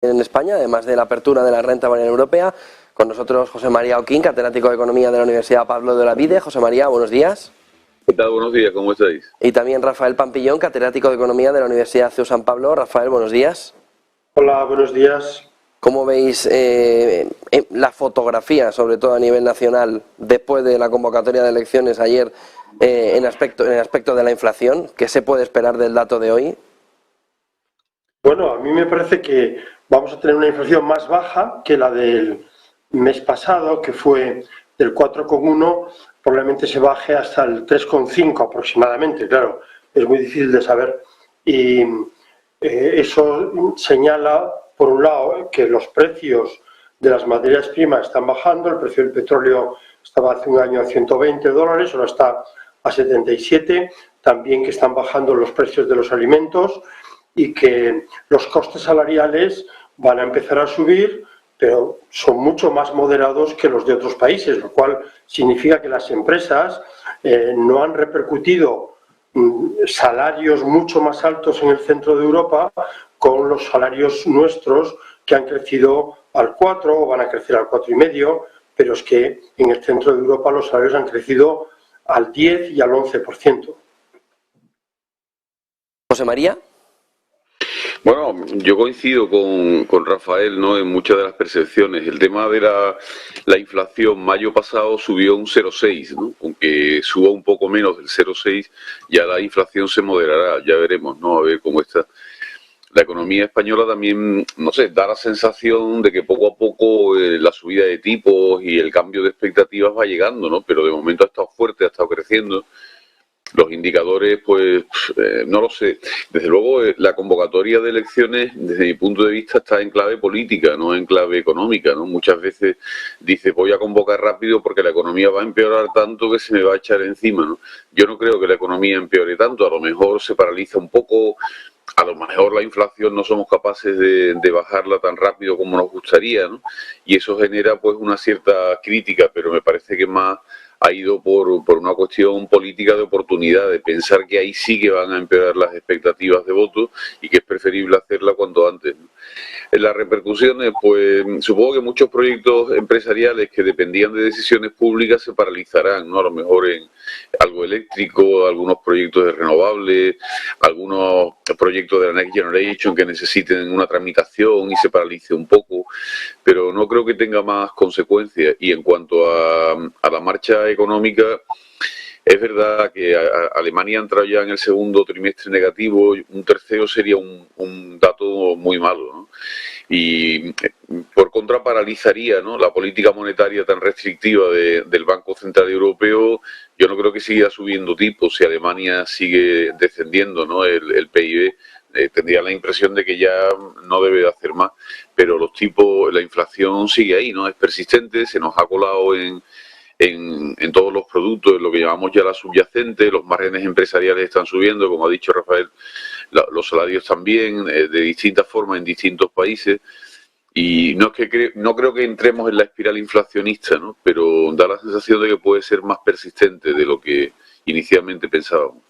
en España, además de la apertura de la renta variable europea. Con nosotros José María Oquín, catedrático de Economía de la Universidad Pablo de Olavide. José María, buenos días. ¿Qué tal? Buenos días, ¿cómo estáis? Y también Rafael Pampillón, catedrático de Economía de la Universidad CEU San Pablo. Rafael, buenos días. Hola, buenos días. ¿Cómo veis la fotografía, sobre todo a nivel nacional, después de la convocatoria de elecciones ayer, en el aspecto de la inflación? ¿Qué se puede esperar del dato de hoy? Bueno, a mí me parece que vamos a tener una inflación más baja que la del mes pasado, que fue del 4,1, probablemente se baje hasta el 3,5 aproximadamente. Claro, es muy difícil de saber. Y eso señala, por un lado, que los precios de las materias primas están bajando. El precio del petróleo estaba hace un año a $120, ahora está a 77. También que están bajando los precios de los alimentos y que los costes salariales van a empezar a subir, pero son mucho más moderados que los de otros países, lo cual significa que las empresas no han repercutido salarios mucho más altos en el centro de Europa con los salarios nuestros, que han crecido al 4 o van a crecer al 4,5, pero es que en el centro de Europa los salarios han crecido al 10 y al 11%. José María. Bueno, yo coincido con Rafael, ¿no?, en muchas de las percepciones. El tema de la inflación, mayo pasado subió un 0,6, ¿no? Aunque suba un poco menos del 0,6, ya la inflación se moderará, ya veremos, ¿no?, a ver cómo está. La economía española también, no sé, da la sensación de que poco a poco la subida de tipos y el cambio de expectativas va llegando, ¿no? Pero de momento ha estado fuerte, ha estado creciendo. Los indicadores, pues, no lo sé. Desde luego, la convocatoria de elecciones, desde mi punto de vista, está en clave política, no en clave económica, ¿no? Muchas veces dice, voy a convocar rápido porque la economía va a empeorar tanto que se me va a echar encima, ¿no? Yo no creo que la economía empeore tanto, a lo mejor se paraliza un poco, a lo mejor la inflación no somos capaces de bajarla tan rápido como nos gustaría, ¿no? Y eso genera, pues, una cierta crítica, pero me parece que más ha ido por una cuestión política de oportunidad, de pensar que ahí sí que van a empeorar las expectativas de voto y que es preferible hacerla cuanto antes, ¿no? En las repercusiones, pues supongo que muchos proyectos empresariales que dependían de decisiones públicas se paralizarán, ¿no? A lo mejor en algo eléctrico, algunos proyectos de renovables, algunos proyectos de la Next Generation que necesiten una tramitación y se paralice un poco, pero no creo que tenga más consecuencias. Y en cuanto a la marcha económica, es verdad que Alemania ha entrado ya en el segundo trimestre negativo, un tercero sería un dato muy malo, ¿no? Y por contra paralizaría, ¿no?, la política monetaria tan restrictiva del Banco Central Europeo. Yo no creo que siga subiendo tipos si Alemania sigue descendiendo, ¿no?, el PIB. Tendría la impresión de que ya no debe de hacer más, pero los tipos, la inflación sigue ahí, ¿no? Es persistente, se nos ha colado en todos los productos, lo que llamamos ya la subyacente. Los márgenes empresariales están subiendo, como ha dicho Rafael, los salarios también, de distintas formas en distintos países, y no creo que entremos en la espiral inflacionista, ¿no?, pero da la sensación de que puede ser más persistente de lo que inicialmente pensábamos.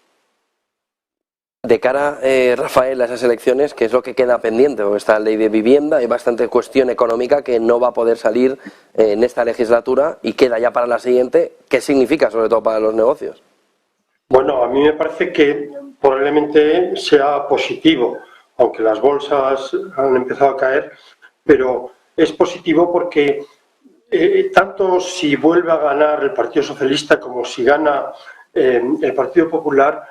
De cara, Rafael, a esas elecciones, ¿qué es lo que queda pendiente? Porque está la ley de vivienda, hay bastante cuestión económica que no va a poder salir en esta legislatura y queda ya para la siguiente. ¿Qué significa, sobre todo para los negocios? Bueno, a mí me parece que probablemente sea positivo, aunque las bolsas han empezado a caer, pero es positivo porque tanto si vuelve a ganar el Partido Socialista como si gana el Partido Popular,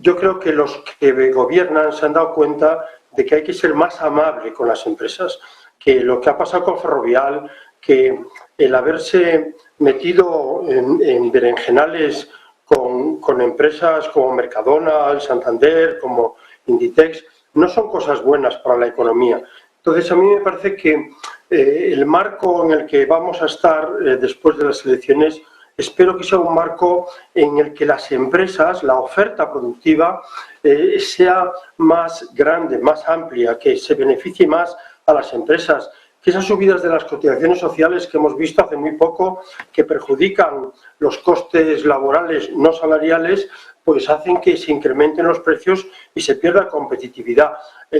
yo creo que los que gobiernan se han dado cuenta de que hay que ser más amable con las empresas, que lo que ha pasado con Ferrovial, que el haberse metido en berenjenales con empresas como Mercadona, el Santander, como Inditex, no son cosas buenas para la economía. Entonces, a mí me parece que el marco en el que vamos a estar después de las elecciones, espero que sea un marco en el que las empresas, la oferta productiva, sea más grande, más amplia, que se beneficie más a las empresas, que esas subidas de las cotizaciones sociales que hemos visto hace muy poco, que perjudican los costes laborales no salariales, pues hacen que se incrementen los precios y se pierda competitividad.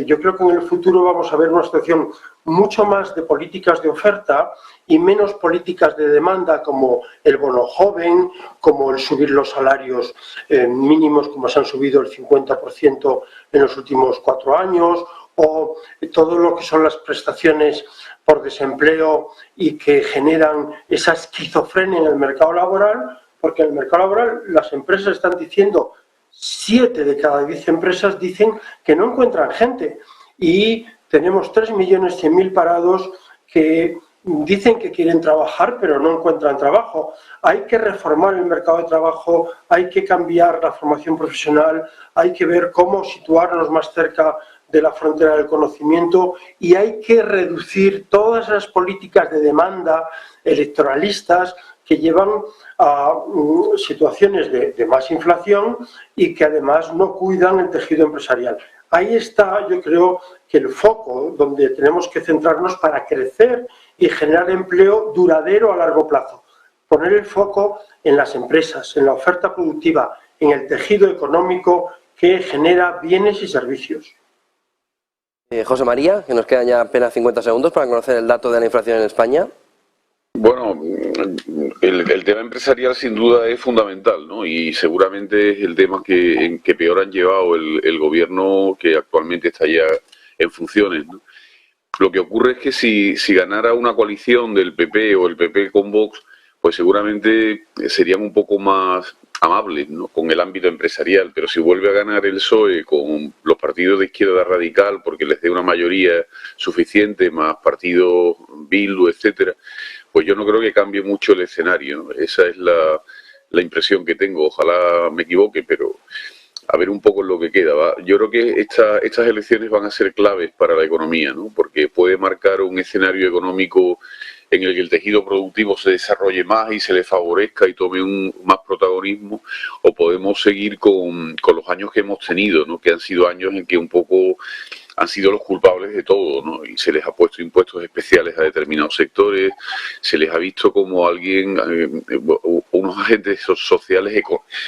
Yo creo que en el futuro vamos a ver una situación mucho más de políticas de oferta y menos políticas de demanda, como el bono joven, como el subir los salarios mínimos, como se han subido el 50% en los últimos 4 años, o todo lo que son las prestaciones por desempleo y que generan esa esquizofrenia en el mercado laboral, porque en el mercado laboral las empresas están diciendo, 7 de cada 10 empresas dicen que no encuentran gente, y tenemos 3.100.000 parados que dicen que quieren trabajar pero no encuentran trabajo. Hay que reformar el mercado de trabajo, hay que cambiar la formación profesional, hay que ver cómo situarnos más cerca de la frontera del conocimiento, y hay que reducir todas las políticas de demanda electoralistas que llevan a situaciones de más inflación y que además no cuidan el tejido empresarial. Ahí está, yo creo, que el foco donde tenemos que centrarnos para crecer y generar empleo duradero a largo plazo. Poner el foco en las empresas, en la oferta productiva, en el tejido económico que genera bienes y servicios. José María, que nos quedan ya apenas 50 segundos para conocer el dato de la inflación en España. Bueno, el tema empresarial sin duda es fundamental, ¿no? Y seguramente es el tema que peor han llevado el gobierno que actualmente está ya en funciones, ¿no? Lo que ocurre es que si ganara una coalición del PP o el PP con Vox, pues seguramente serían un poco más amables, ¿no?, con el ámbito empresarial, pero si vuelve a ganar el PSOE con los partidos de izquierda radical porque les dé una mayoría suficiente, más partidos Bildu, etcétera, pues yo no creo que cambie mucho el escenario, ¿no? Esa es la impresión que tengo. Ojalá me equivoque, pero a ver un poco lo que queda, ¿va? Yo creo que estas elecciones van a ser claves para la economía, ¿no?, porque puede marcar un escenario económico en el que el tejido productivo se desarrolle más y se le favorezca y tome más protagonismo, o podemos seguir con los años que hemos tenido, ¿no?, que han sido años en que un poco han sido los culpables de todo, ¿no?, y se les ha puesto impuestos especiales a determinados sectores, se les ha visto como unos agentes sociales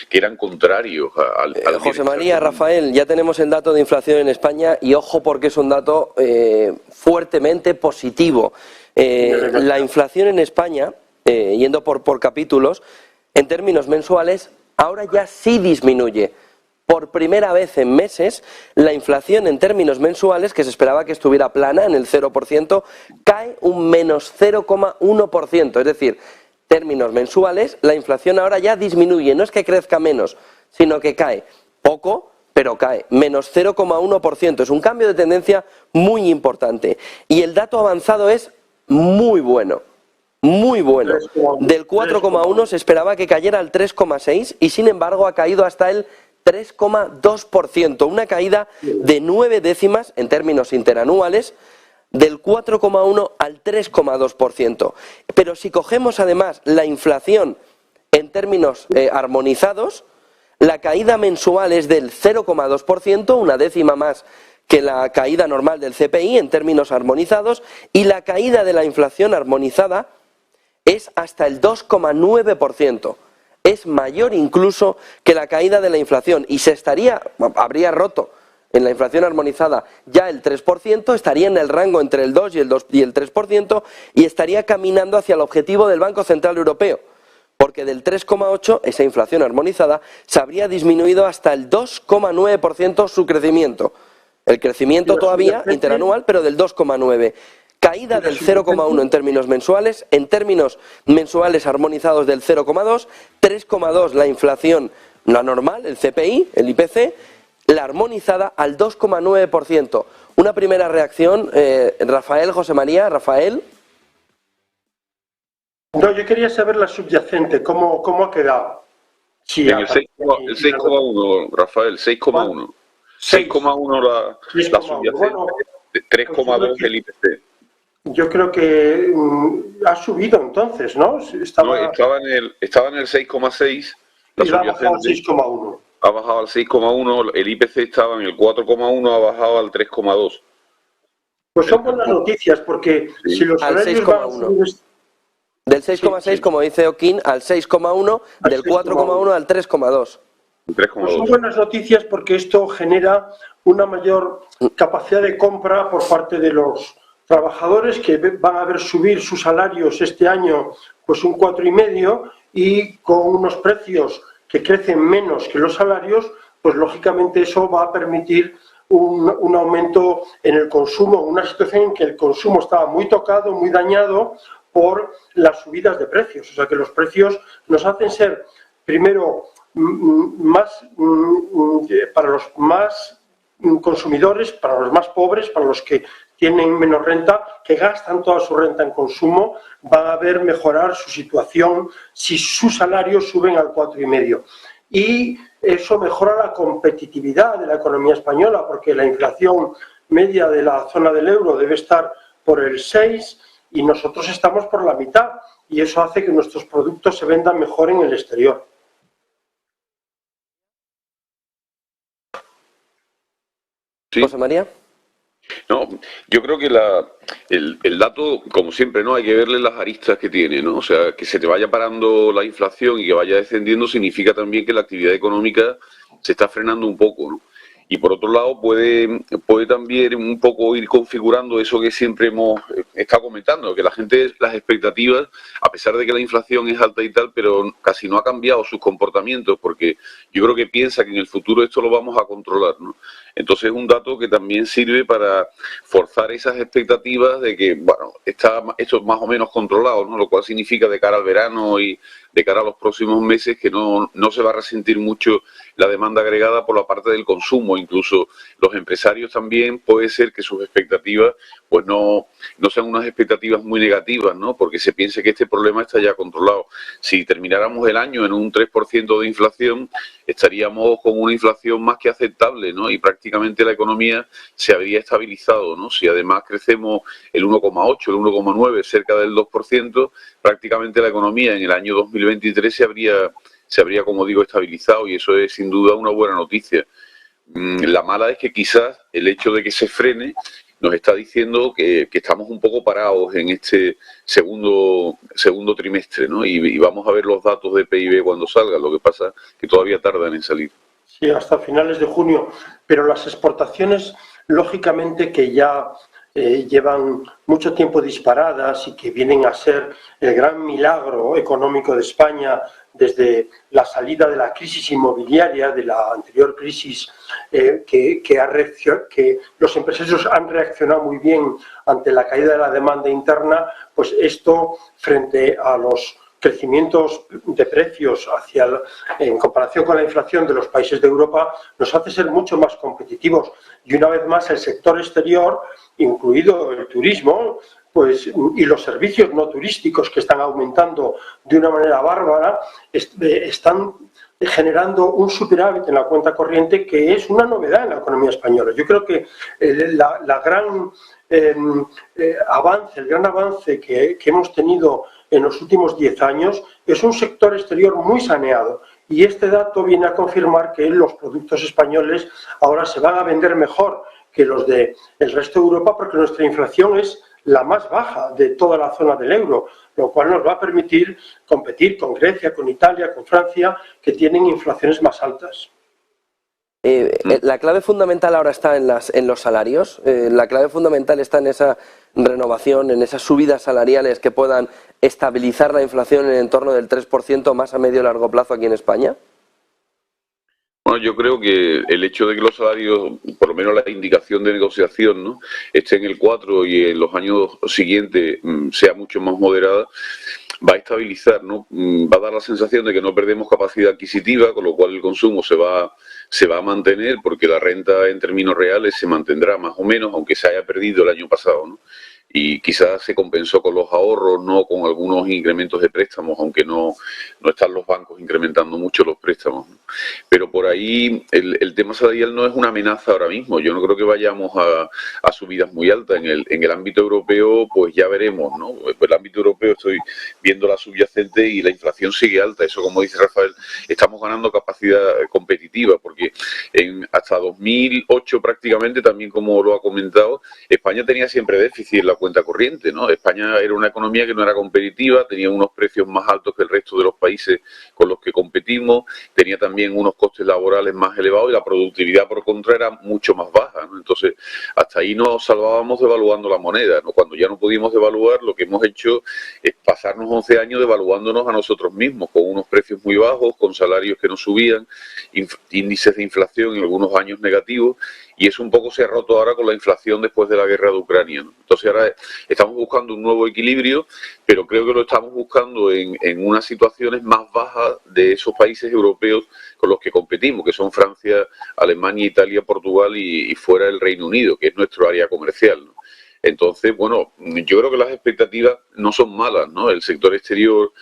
que eran contrarios al José María, Rafael, ya tenemos el dato de inflación en España y ojo porque es un dato fuertemente positivo. La inflación en España, yendo por capítulos, en términos mensuales, ahora ya sí disminuye. Por primera vez en meses, la inflación en términos mensuales, que se esperaba que estuviera plana en el 0%, cae un menos 0,1%. Es decir, términos mensuales, la inflación ahora ya disminuye. No es que crezca menos, sino que cae poco, pero cae, menos 0,1%. Es un cambio de tendencia muy importante. Y el dato avanzado es muy bueno. Muy bueno. Del 4,1 se esperaba que cayera al 3,6 y sin embargo ha caído hasta el 3,2%, una caída de 9 décimas en términos interanuales, del 4,1 al 3,2%. Pero si cogemos además la inflación en términos armonizados, la caída mensual es del 0,2%, una décima más que la caída normal del CPI en términos armonizados, y la caída de la inflación armonizada es hasta el 2,9%. Es mayor incluso que la caída de la inflación y habría roto en la inflación armonizada ya el 3%, estaría en el rango entre el 2 y el 3% y estaría caminando hacia el objetivo del Banco Central Europeo, porque del 3,8 esa inflación armonizada se habría disminuido hasta el 2,9% su crecimiento. El crecimiento todavía interanual, pero del 2,9%. Caída del 0,1 en términos mensuales, en términos mensuales armonizados del 0,2, 3,2 la inflación, la normal, el CPI, el IPC, la armonizada al 2,9%. Una primera reacción, Rafael, José María, Rafael. No, yo quería saber la subyacente, ¿cómo ha quedado? Sí, en el 6,1, Rafael, 6,1. 6,1 la subyacente, 3,2 el IPC. Yo creo que ha subido entonces, ¿no? Estaba en el 6,6. Y ha bajado al 6,1. Ha bajado al 6,1, el IPC estaba en el 4,1, ha bajado al 3,2. Pues son buenas noticias, porque Sí. si los Al salarios van a 6,1. subir... Del 6,6, Sí. como dice Oquín, al 6,1, Al del 4,1 al 3,2. Pues 3,2. son buenas noticias porque esto genera una mayor capacidad de compra por parte de los trabajadores, que van a ver subir sus salarios este año pues un 4,5, y con unos precios que crecen menos que los salarios, pues lógicamente eso va a permitir un aumento en el consumo, una situación en que el consumo estaba muy tocado, muy dañado por las subidas de precios. O sea que los precios nos hacen ser, primero, más para los más consumidores, para los más pobres, para los que tienen menos renta, que gastan toda su renta en consumo, van a ver mejorar su situación si sus salarios suben al 4,5. Y eso mejora la competitividad de la economía española, porque la inflación media de la zona del euro debe estar por el 6 y nosotros estamos por la mitad, y eso hace que nuestros productos se vendan mejor en el exterior. Sí. José María. No, yo creo que el dato, como siempre, ¿no? Hay que verle las aristas que tiene, ¿no? O sea, que se te vaya parando la inflación y que vaya descendiendo significa también que la actividad económica se está frenando un poco, ¿no? Y por otro lado puede también un poco ir configurando eso que siempre hemos estado comentando, que la gente, las expectativas, a pesar de que la inflación es alta y tal, pero casi no ha cambiado sus comportamientos, porque yo creo que piensa que en el futuro esto lo vamos a controlar, ¿no? Entonces es un dato que también sirve para forzar esas expectativas de que, bueno, está esto más o menos controlado, ¿no? Lo cual significa de cara al verano y de cara a los próximos meses que no se va a resentir mucho la demanda agregada por la parte del consumo. Incluso los empresarios también puede ser que sus expectativas pues no sean unas expectativas muy negativas, ¿no? Porque se piense que este problema está ya controlado. Si termináramos el año en un 3% de inflación, estaríamos con una inflación más que aceptable, ¿no? Y prácticamente la economía se habría estabilizado, ¿no? Si además crecemos el 1,8, el 1,9, cerca del 2%, prácticamente la economía en el año 2023 se habría, como digo, estabilizado, y eso es sin duda una buena noticia. La mala es que quizás el hecho de que se frene nos está diciendo que estamos un poco parados en este segundo trimestre, ¿no? Y vamos a ver los datos de PIB cuando salgan, lo que pasa que todavía tardan en salir. Sí, hasta finales de junio, pero las exportaciones, lógicamente, que ya llevan mucho tiempo disparadas y que vienen a ser el gran milagro económico de España desde la salida de la crisis inmobiliaria, de la anterior crisis, que los empresarios han reaccionado muy bien ante la caída de la demanda interna, pues esto, frente a los crecimientos de precios en comparación con la inflación de los países de Europa, nos hace ser mucho más competitivos. Y una vez más, el sector exterior, incluido el turismo, pues, y los servicios no turísticos, que están aumentando de una manera bárbara, están generando un superávit en la cuenta corriente que es una novedad en la economía española. Yo creo que el gran avance que hemos tenido en los últimos 10 años es un sector exterior muy saneado, y este dato viene a confirmar que los productos españoles ahora se van a vender mejor que los del resto de Europa, porque nuestra inflación es la más baja de toda la zona del euro, lo cual nos va a permitir competir con Grecia, con Italia, con Francia, que tienen inflaciones más altas. La clave fundamental ahora está en los salarios. La clave fundamental está en esa renovación, en esas subidas salariales que puedan estabilizar la inflación en el entorno del 3% más a medio y largo plazo aquí en España. Bueno, yo creo que el hecho de que los salarios, por lo menos la indicación de negociación, ¿no?, esté en el 4 y en los años siguientes sea mucho más moderada, va a estabilizar, ¿no? Va a dar la sensación de que no perdemos capacidad adquisitiva, con lo cual el consumo se va a mantener, porque la renta en términos reales se mantendrá más o menos, aunque se haya perdido el año pasado, ¿no? Y quizás se compensó con los ahorros, no con algunos incrementos de préstamos, aunque no están los bancos incrementando mucho los préstamos, ¿no? Pero por ahí el tema salarial no es una amenaza ahora mismo. Yo no creo que vayamos a subidas muy altas. En el ámbito europeo, pues ya veremos, ¿no? Pues el ámbito europeo estoy viendo la subyacente y la inflación sigue alta. Eso, como dice Rafael, estamos ganando capacidad competitiva, porque hasta 2008 prácticamente, también como lo ha comentado, España tenía siempre déficit en la cuenta corriente, ¿no? España era una economía que no era competitiva, tenía unos precios más altos que el resto de los países con los que competimos, tenía también unos costes laborales más elevados y la productividad, por contra, era mucho más baja, ¿no? Entonces, hasta ahí nos salvábamos devaluando la moneda, ¿no? Cuando ya no pudimos devaluar, lo que hemos hecho es pasarnos 11 años devaluándonos a nosotros mismos, con unos precios muy bajos, con salarios que no subían, índices de inflación en algunos años negativos, y eso un poco se ha roto ahora con la inflación después de la guerra de Ucrania, ¿no? Entonces ahora estamos buscando un nuevo equilibrio, pero creo que lo estamos buscando en unas situaciones más bajas de esos países europeos con los que competimos, que son Francia, Alemania, Italia, Portugal y fuera el Reino Unido, que es nuestro área comercial, ¿no? Entonces, bueno, yo creo que las expectativas no son malas, ¿no? El sector exterior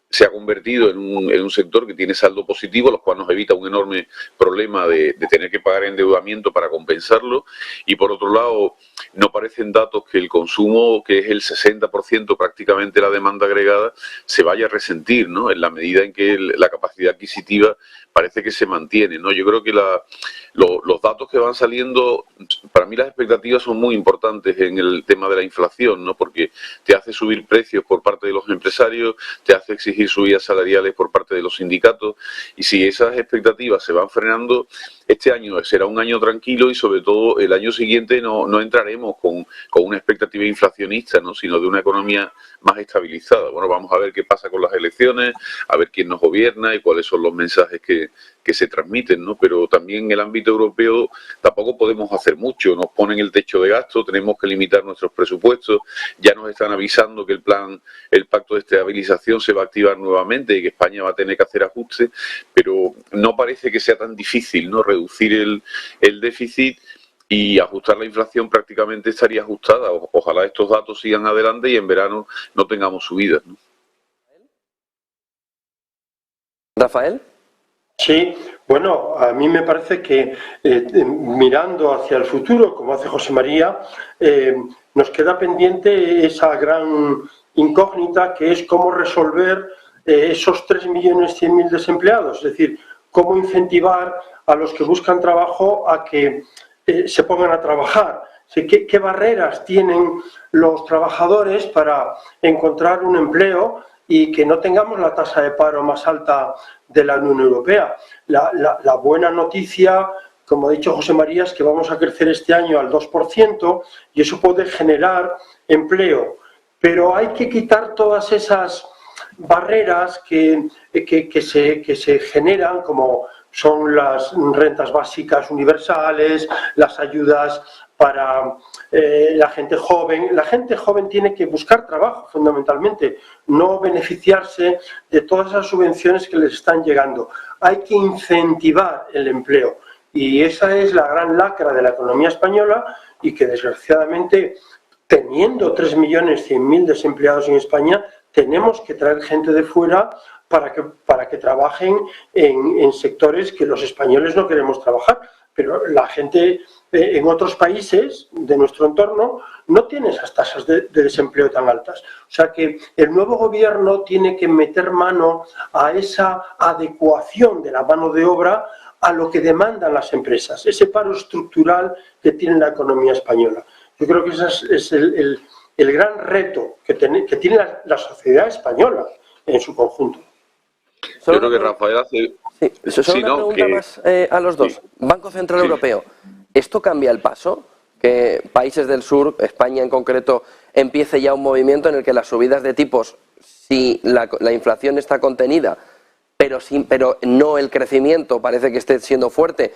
se ha convertido en un sector que tiene saldo positivo, lo cual nos evita un enorme problema de tener que pagar endeudamiento para compensarlo, y por otro lado no parecen datos que el consumo, que es el 60% prácticamente la demanda agregada, se vaya a resentir, ¿no? En la medida en que la capacidad adquisitiva parece que se mantiene, ¿no? Yo creo que los datos que van saliendo, para mí las expectativas son muy importantes en el tema de la inflación, ¿no? Porque te hace subir precios por parte de los empresarios, te hace exigir subidas salariales por parte de los sindicatos, y si esas expectativas se van frenando, este año será un año tranquilo y sobre todo el año siguiente no entraremos con una expectativa inflacionista, ¿no? Sino de una economía más estabilizada. Bueno, vamos a ver qué pasa con las elecciones, a ver quién nos gobierna y cuáles son los mensajes que se transmiten, ¿no? Pero también en el ámbito europeo tampoco podemos hacer mucho. Nos ponen el techo de gasto, tenemos que limitar nuestros presupuestos, ya nos están avisando que el pacto de estabilización se va a activar nuevamente y que España va a tener que hacer ajustes, pero no parece que sea tan difícil, ¿no? Reducir el déficit y ajustar la inflación prácticamente estaría ajustada. Ojalá estos datos sigan adelante y en verano no tengamos subidas, ¿no? ¿Rafael? Sí, bueno, a mí me parece que mirando hacia el futuro, como hace José María, nos queda pendiente esa gran incógnita que es cómo resolver esos 3.100.000 desempleados, es decir, cómo incentivar a los que buscan trabajo a que se pongan a trabajar. ¿Qué barreras tienen los trabajadores para encontrar un empleo y que no tengamos la tasa de paro más alta de la Unión Europea? La buena noticia, como ha dicho José María, es que vamos a crecer este año al 2% y eso puede generar empleo. Pero hay que quitar todas esas barreras que se generan, como son las rentas básicas universales, las ayudas para la gente joven. La gente joven tiene que buscar trabajo, fundamentalmente, no beneficiarse de todas esas subvenciones que les están llegando. Hay que incentivar el empleo y esa es la gran lacra de la economía española y que, desgraciadamente, teniendo 3.100.000 desempleados en España, tenemos que traer gente de fuera para que trabajen en sectores que los españoles no queremos trabajar. Pero la gente en otros países de nuestro entorno no tiene esas tasas de desempleo tan altas. O sea que el nuevo gobierno tiene que meter mano a esa adecuación de la mano de obra a lo que demandan las empresas, ese paro estructural que tiene la economía española. Yo creo que ese es el gran reto que tiene la sociedad española en su conjunto. Yo creo que Rafael hace... Sí, solo una pregunta más a los dos. Sí. Banco Central Europeo, ¿esto cambia el paso? Que países del sur, España en concreto, empiece ya un movimiento en el que las subidas de tipos, si la inflación está contenida, pero no el crecimiento parece que esté siendo fuerte,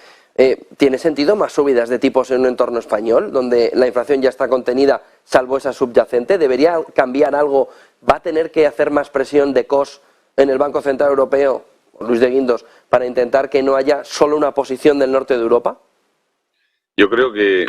¿tiene sentido más subidas de tipos en un entorno español, donde la inflación ya está contenida, salvo esa subyacente? ¿Debería cambiar algo? ¿Va a tener que hacer más presión de COS en el Banco Central Europeo, Luis de Guindos, para intentar que no haya solo una posición del norte de Europa? Yo creo que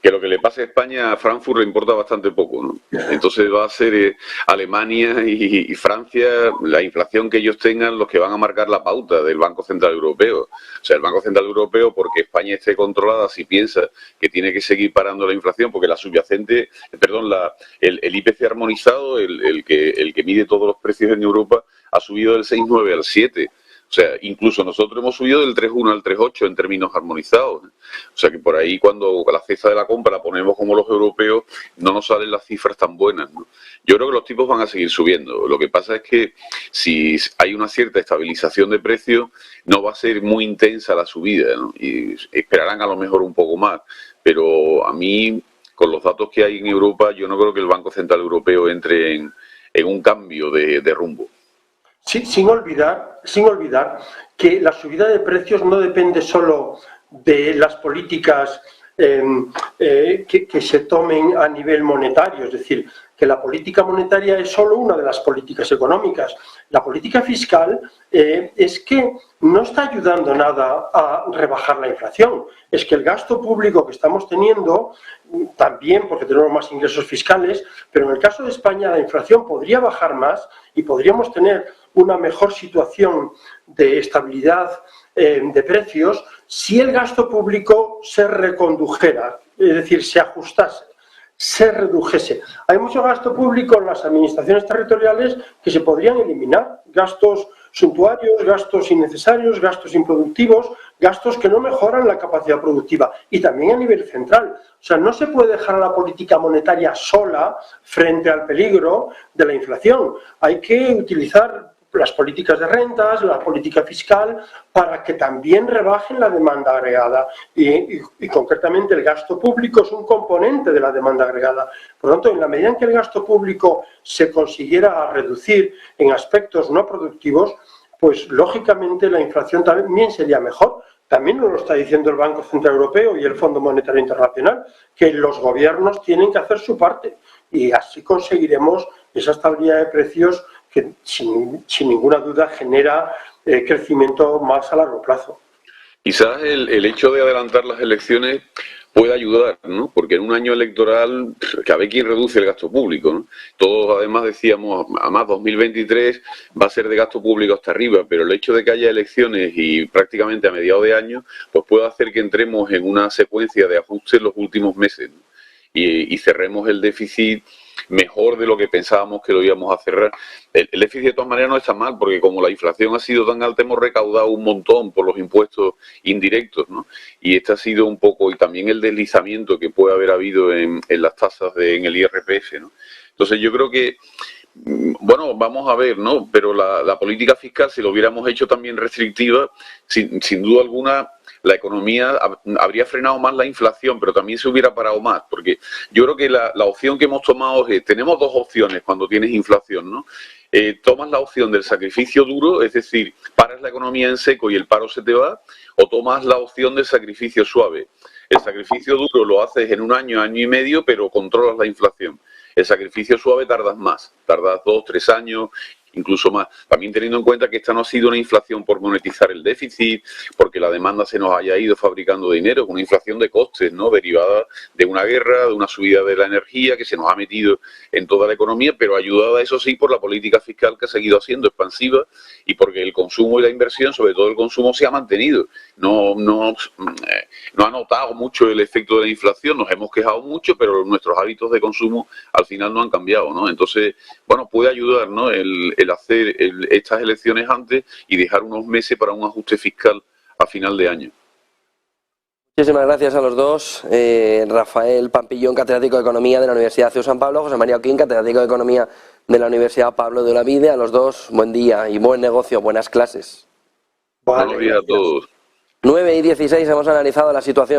lo que le pase a España, a Frankfurt le importa bastante poco, ¿no? Entonces va a ser Alemania y Francia, la inflación que ellos tengan, los que van a marcar la pauta del Banco Central Europeo. O sea, el Banco Central Europeo, porque España esté controlada, si piensa que tiene que seguir parando la inflación, porque la subyacente, perdón, el IPC armonizado, el que mide todos los precios en Europa, ha subido del 6,9 al 7. O sea, incluso nosotros hemos subido del 3,1 al 3,8 en términos armonizados. O sea, que por ahí cuando la cesta de la compra la ponemos como los europeos, no nos salen las cifras tan buenas, ¿no? Yo creo que los tipos van a seguir subiendo. Lo que pasa es que si hay una cierta estabilización de precios, no va a ser muy intensa la subida, ¿no? Y esperarán a lo mejor un poco más. Pero a mí, con los datos que hay en Europa, yo no creo que el Banco Central Europeo entre en un cambio de rumbo. Sí, sin olvidar que la subida de precios no depende solo de las políticas que se tomen a nivel monetario, es decir, que la política monetaria es solo una de las políticas económicas. La política fiscal es que no está ayudando nada a rebajar la inflación. Es que el gasto público que estamos teniendo, también porque tenemos más ingresos fiscales, pero en el caso de España la inflación podría bajar más y podríamos tener una mejor situación de estabilidad de precios si el gasto público se recondujera, es decir, se ajustase, se redujese. Hay mucho gasto público en las administraciones territoriales que se podrían eliminar, gastos suntuarios, gastos innecesarios, gastos improductivos, gastos que no mejoran la capacidad productiva, y también a nivel central. O sea, no se puede dejar a la política monetaria sola frente al peligro de la inflación. Hay que utilizar las políticas de rentas, la política fiscal, para que también rebajen la demanda agregada. Y concretamente el gasto público es un componente de la demanda agregada. Por lo tanto, en la medida en que el gasto público se consiguiera reducir en aspectos no productivos, pues lógicamente la inflación también sería mejor. También nos lo está diciendo el Banco Central Europeo y el Fondo Monetario Internacional, que los gobiernos tienen que hacer su parte y así conseguiremos esa estabilidad de precios que sin ninguna duda genera crecimiento más a largo plazo. Quizás el hecho de adelantar las elecciones puede ayudar, ¿no? Porque en un año electoral, que a ver quién reduce el gasto público, ¿no? Todos además decíamos, además 2023 va a ser de gasto público hasta arriba, pero el hecho de que haya elecciones y prácticamente a mediados de año, pues puede hacer que entremos en una secuencia de ajustes los últimos meses, ¿no? Y cerremos el déficit mejor de lo que pensábamos que lo íbamos a cerrar. El déficit de todas maneras no está mal, porque como la inflación ha sido tan alta, hemos recaudado un montón por los impuestos indirectos, ¿no? Y este ha sido un poco, y también el deslizamiento que puede haber habido en las tasas en el IRPF, ¿no? Entonces yo creo que, bueno, vamos a ver, ¿no? Pero la política fiscal, si lo hubiéramos hecho también restrictiva, sin duda alguna, la economía habría frenado más la inflación, pero también se hubiera parado más, porque yo creo que la opción que hemos tomado es, tenemos dos opciones cuando tienes inflación, ¿no? Tomas la opción del sacrificio duro, es decir, paras la economía en seco y el paro se te va, o tomas la opción del sacrificio suave. El sacrificio duro lo haces en un año, año y medio, pero controlas la inflación. El sacrificio suave tardas más, tardas 2, 3 años, incluso más. También teniendo en cuenta que esta no ha sido una inflación por monetizar el déficit, porque la demanda se nos haya ido fabricando dinero, con una inflación de costes, ¿no? Derivada de una guerra, de una subida de la energía que se nos ha metido en toda la economía, pero ayudada, eso sí, por la política fiscal que ha seguido siendo expansiva y porque el consumo y la inversión, sobre todo el consumo, se ha mantenido. No ha notado mucho el efecto de la inflación, nos hemos quejado mucho, pero nuestros hábitos de consumo al final no han cambiado, ¿no? Entonces, bueno, puede ayudar, ¿no? El hacer estas elecciones antes y dejar unos meses para un ajuste fiscal a final de año. Muchísimas gracias a los dos. Rafael Pampillón, catedrático de Economía de la Universidad CEU San Pablo, José María Oquín, catedrático de Economía de la Universidad Pablo de Olavide. A los dos, buen día y buen negocio, buenas clases. Buenos días a todos. 9:16 hemos analizado la situación